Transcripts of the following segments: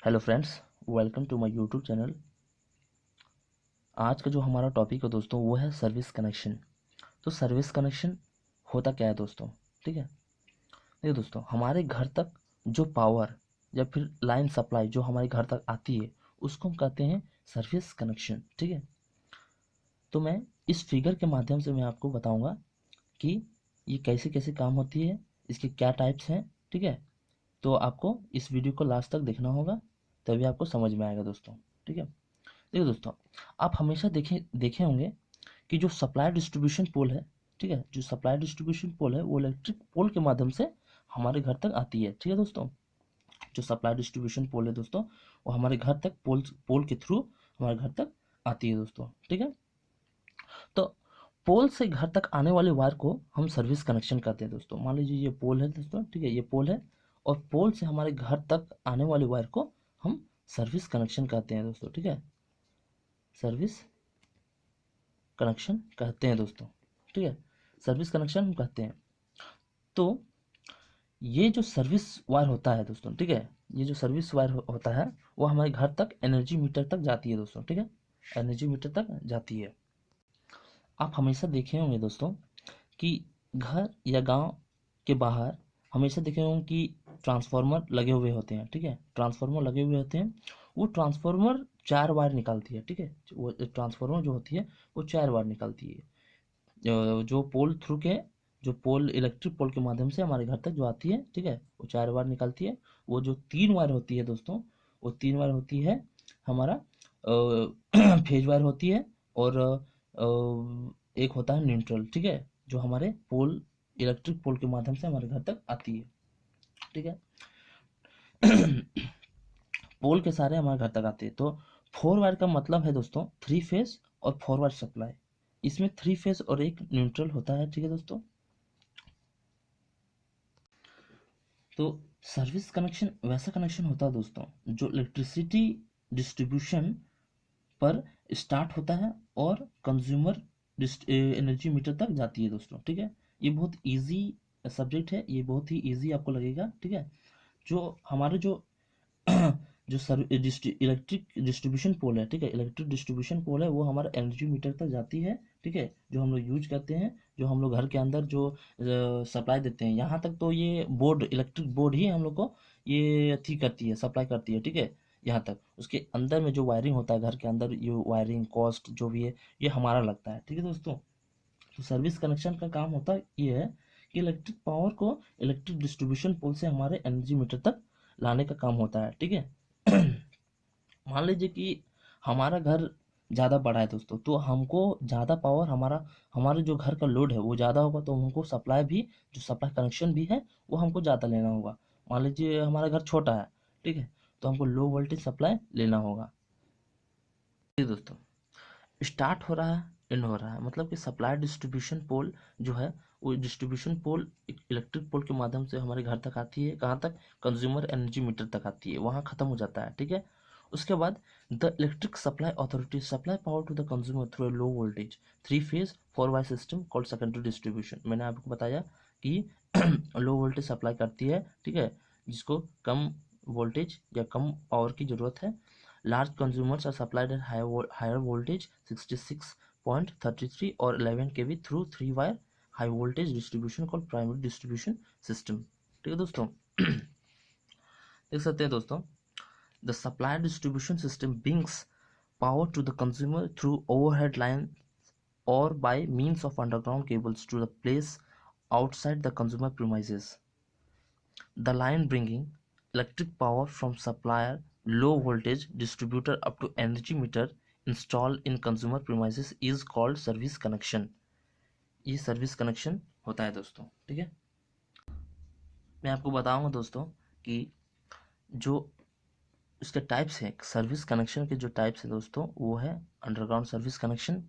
Hello friends, welcome to my YouTube channel. आज का जो हमारा टॉपिक है दोस्तों वो है सर्विस कनेक्शन। तो सर्विस कनेक्शन होता क्या है दोस्तों? ठीक है, देखिए दोस्तों, हमारे घर तक जो पावर या फिर लाइन सप्लाई जो हमारे घर तक आती है उसको हम कहते हैं सर्विस कनेक्शन। ठीक है, तो मैं इस फिगर के माध्यम से मैं आपको बताऊंगा कि ये कैसे कैसे काम होती है, इसके क्या टाइप्स हैं। ठीक है, तो आपको इस वीडियो को लास्ट तक देखना होगा, तभी आपको समझ में आएगा दोस्तों। ठीक है, देखिए दोस्तों, आप हमेशा देखे देखे होंगे कि जो सप्लाई डिस्ट्रीब्यूशन पोल है, ठीक है, जो सप्लाई डिस्ट्रीब्यूशन पोल है वो इलेक्ट्रिक पोल के माध्यम से हमारे घर तक आती है। ठीक है दोस्तों, जो सप्लाई डिस्ट्रीब्यूशन पोल है दोस्तों वो हमारे घर तक पोल पोल के थ्रू हमारे घर तक आती है दोस्तों। ठीक है, तो पोल से घर तक आने वाले वायर को हम सर्विस कनेक्शन कहते हैं दोस्तों। मान लीजिए ये पोल है दोस्तों, ठीक है, ये पोल है, और पोल से हमारे घर तक आने वाले वायर को हम सर्विस कनेक्शन कहते हैं दोस्तों। ठीक है, सर्विस कनेक्शन कहते हैं दोस्तों। ठीक है, सर्विस कनेक्शन हम कहते हैं। तो ये जो सर्विस वायर होता है दोस्तों, ठीक है, ये जो सर्विस वायर होता है वो हमारे घर तक एनर्जी मीटर तक जाती है दोस्तों। ठीक है, एनर्जी मीटर तक जाती है। आप हमेशा देखे होंगे दोस्तों कि घर या गांव के बाहर हमेशा देखे होंगे कि ट्रांसफार्मर लगे हुए होते हैं। ठीक है, ट्रांसफार्मर लगे हुए होते हैं, वो ट्रांसफार्मर चार वायर निकालती है। ठीक है, वो ट्रांसफार्मर जो होती है वो चार वायर निकालती है। जो पोल थ्रू के जो पोल इलेक्ट्रिक पोल के माध्यम से हमारे घर तक जो आती है, ठीक है, वो चार वायर निकालती है। वो जो तीन वायर होती है दोस्तों, वो तीन वायर होती है हमारा फेज वायर होती है, और एक होता है न्यूट्रल। ठीक है, जो हमारे पोल इलेक्ट्रिक पोल के माध्यम से हमारे घर तक आती है। ठीक है, पोल के सारे हमारे घर तक आते हैं। तो फोर वायर का मतलब है दोस्तों थ्री फेज और फोर वायर सप्लाई। इसमें थ्री फेज और एक न्यूट्रल होता है। ठीक है दोस्तों, तो सर्विस कनेक्शन वैसा कनेक्शन होता है दोस्तों जो इलेक्ट्रिसिटी डिस्ट्रीब्यूशन पर स्टार्ट होता है और कंज्यूमर एनर्जी मीटर तक जाती है दोस्तों। ठीक है, ये बहुत इजी सब्जेक्ट है, ये बहुत ही इजी आपको लगेगा। ठीक है, जो हमारे जो जो इलेक्ट्रिक डिस्ट्रीब्यूशन पोल है, ठीक है, इलेक्ट्रिक डिस्ट्रीब्यूशन पोल है वो हमारा एनर्जी मीटर तक जाती है। ठीक है, जो हम लोग यूज करते हैं, जो हम लोग घर के अंदर जो सप्लाई देते हैं, यहाँ तक तो ये बोर्ड इलेक्ट्रिक बोर्ड ही हम लोग को ये अथी करती है, सप्लाई करती है। ठीक है, यहाँ तक उसके अंदर में जो वायरिंग होता है घर के अंदर, ये वायरिंग कॉस्ट जो भी है ये हमारा लगता है। ठीक है दोस्तों, तो सर्विस कनेक्शन का काम होता है ये है कि इलेक्ट्रिक पावर को इलेक्ट्रिक डिस्ट्रीब्यूशन पोल से हमारे एनर्जी मीटर तक लाने का काम होता है। ठीक है, मान लीजिए कि हमारा घर ज़्यादा बड़ा है दोस्तों, तो हमको ज़्यादा पावर हमारे जो घर का लोड है वो ज़्यादा होगा, तो हमको सप्लाई भी जो सप्लाई कनेक्शन भी है वो हमको ज़्यादा लेना होगा। मान लीजिए हमारा घर छोटा है, ठीक है, तो हमको लो वोल्टेज सप्लाई लेना होगा। ठीक है दोस्तों, स्टार्ट हो रहा है, एंड हो रहा है, मतलब कि सप्लाई डिस्ट्रीब्यूशन पोल जो है वो डिस्ट्रीब्यूशन पोल इलेक्ट्रिक पोल के माध्यम से हमारे घर तक आती है। कहाँ तक? कंज्यूमर एनर्जी मीटर तक आती है, वहाँ खत्म हो जाता है। ठीक है, उसके बाद the electric supply authority supply power to the consumer through low voltage three phase four wire system called secondary distribution. मैंने आपको बताया कि लो वोल्टेज सप्लाई करती है, ठीक है, जिसको कम वोल्टेज या कम पावर की जरूरत है। Large consumers are supplied at higher voltage 66.33 or 11 kV through three wire high voltage distribution called primary distribution system। ठीक है दोस्तों, देख सकते हैं दोस्तों, the supply distribution system brings power to the consumer through overhead lines or by means of underground cables to the place outside the consumer premises. The line bringing electric power from supplier low voltage distributor up to energy meter installed in consumer premises is called service connection। ये service connection होता है दोस्तों। ठीक है, मैं आपको बताऊंगा दोस्तों कि जो इसके टाइप्स हैं, सर्विस कनेक्शन के जो टाइप्स हैं दोस्तों वो है अंडरग्राउंड सर्विस कनेक्शन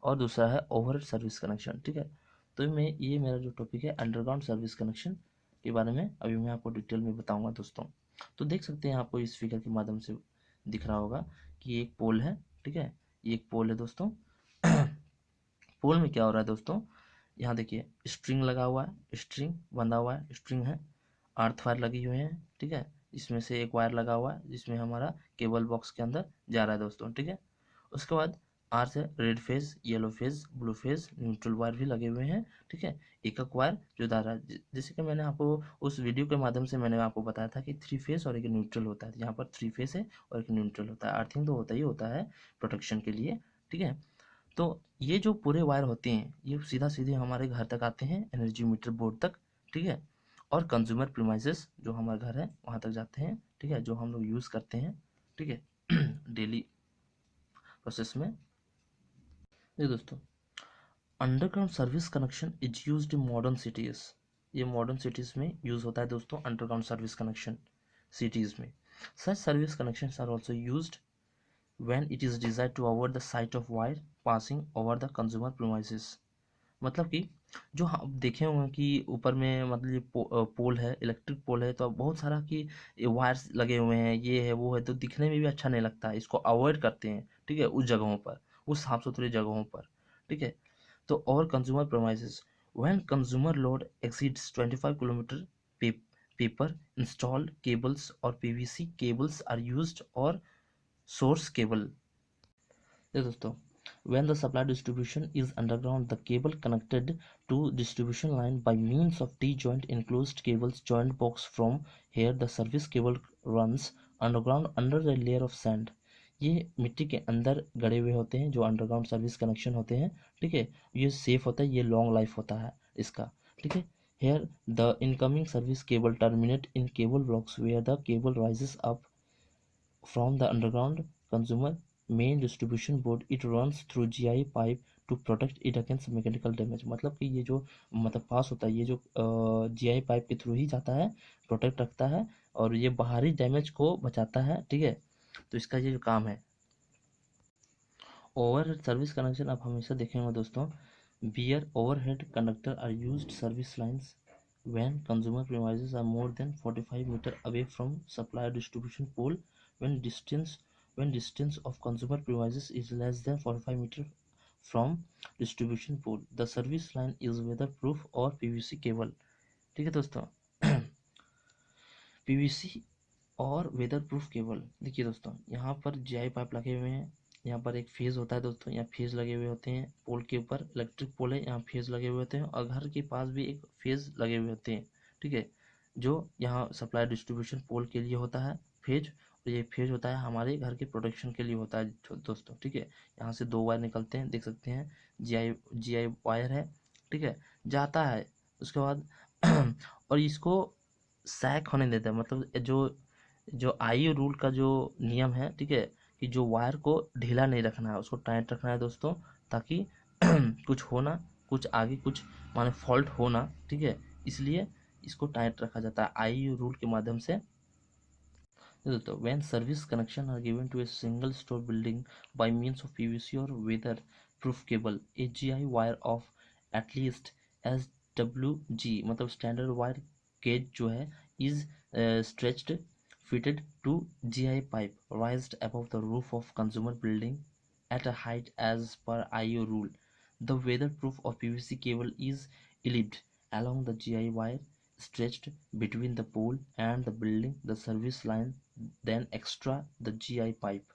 और दूसरा है ओवरहेड सर्विस कनेक्शन। ठीक है, तो ये मेरा जो टॉपिक है अंडरग्राउंड सर्विस कनेक्शन के बारे में अभी मैं आपको डिटेल में बताऊंगा दोस्तों। तो देख सकते हैं, आपको इस फिगर के माध्यम से दिख रहा होगा कि एक पोल है। ठीक है, ये एक पोल है दोस्तों। पोल में क्या हो रहा है दोस्तों, यहाँ देखिए स्ट्रिंग लगा हुआ है, स्ट्रिंग बंधा हुआ है, स्ट्रिंग है, अर्थ वायर लगी हुई है। ठीक है, इसमें से एक वायर लगा हुआ है जिसमें हमारा केबल बॉक्स के अंदर जा रहा है दोस्तों, ठीक है। उसके बाद आर से red phase, yellow phase, blue phase, neutral wire भी लगे हुए हैं, ठीक है। एक एक वायर जुदा रहा है, जैसे कि मैंने आपको उस वीडियो के माध्यम से मैंने आपको बताया था कि 3 फेज और एक न्यूट्रल होता है। यहाँ पर 3 फेज है और एक न्यूट्रल होता है। अर्थिंग तो होता ही होता है प्रोटेक्शन के लिए, ठीक है। तो ये जो पूरे वायर होते हैं ये सीधा सीधे हमारे घर तक आते हैं, एनर्जी मीटर बोर्ड तक, ठीक है। और कंज्यूमर प्रीमाइसेस जो हमारा घर है वहाँ तक जाते हैं, ठीक है, जो हम लोग यूज़ करते हैं, ठीक है, डेली प्रोसेस में। ये दोस्तों, underground service connection is used in modern cities. ये मॉडर्न सिटीज़ में यूज़ होता है दोस्तों, अंडरग्राउंड सर्विस कनेक्शन सिटीज़ में। Such service connections are also used when it is desired to avoid the sight of wire passing over the consumer premises। मतलब कि जो हम देखे हुए हैं कि ऊपर में मतलब ये पोल है, इलेक्ट्रिक पोल है, तो बहुत सारा कि वायर्स लगे हुए हैं, ये है वो है, तो दिखने में भी अच्छा नहीं लगता है, इसको अवॉइड करते हैं, ठीक है, उस जगहों पर, उस साफ सुथरी जगहों पर, ठीक है। तो और consumer premises, when consumer load exceeds 25 kilometre, paper installed cables और पीवीसी केबल्स आर यूज्ड और सोर्स केबल। देखो दोस्तों, when the supply distribution is underground, the cable connected to distribution line by means of T-joint enclosed cables joint box from here the service cable runs underground under a layer of sand। ये मिट्टी के अंदर गड़े हुए होते हैं जो underground service connection होते हैं, ठीक है। ये सेफ होता है, ये लॉन्ग लाइफ होता है इसका, ठीक है। here the incoming service cable terminate in cable blocks where the cable rises up from the underground consumer main distribution board। it runs through GI pipe to protect it against mechanical damage। मतलब कि ये जो मतलब पास होता है, ये जो GI pipe के थ्रू ही जाता है, प्रोटेक्ट रखता है और ये बाहरी डैमेज को बचाता है, ठीक है। तो इसका ये जो काम है। ओवरहेड सर्विस कनेक्शन आप हमेशा देखेंगे दोस्तों, bare overhead conductor are used service lines when consumer premises are more than 45 meter away from supply distribution pole। when distance when distance of consumer premises is less than 45 meter from distribution pole, the service line is weatherproof or PVC cable। ठीक है दोस्तों, PVC और weather proof cable. देखिए दोस्तों, यहाँ पर GI pipe लगे हुए हैं, यहाँ पर एक फेज होता है दोस्तों, यहाँ फेज लगे हुए होते हैं, पोल के ऊपर इलेक्ट्रिक पोल है, यहाँ फेज लगे हुए होते हैं और घर के पास भी एक फेज लगे हुए होते हैं, ठीक है। जो यहाँ सप्लाई डिस्ट्रीब्यूशन पोल के लिए होता है फेज, और ये फेज होता है हमारे घर के प्रोटेक्शन के लिए होता है दोस्तों, ठीक है। यहाँ से 2 वायर निकलते हैं, देख सकते हैं, जीआई वायर है, ठीक है, जाता है उसके बाद और इसको सैक होने देता है, मतलब जो आई रूल का जो नियम है, ठीक है, कि जो वायर को ढीला नहीं रखना है, उसको टाइट रखना है दोस्तों, ताकि कुछ होना, कुछ आगे कुछ माने फॉल्ट होना, ठीक है, इसलिए इसको टाइट रखा जाता है आई रूल के माध्यम से। दोस्तों, when service connection are given to a single store building by means of PVC or weather proof cable, AGI wire of at least SWG मतलब standard wire gauge जो है is stretched fitted to GI pipe raised above the roof of consumer building at a height as per IO rule। The weatherproof of PVC cable is ellipsed along the GI wire stretched between the pole and the building, the service line, then extra the GI pipe।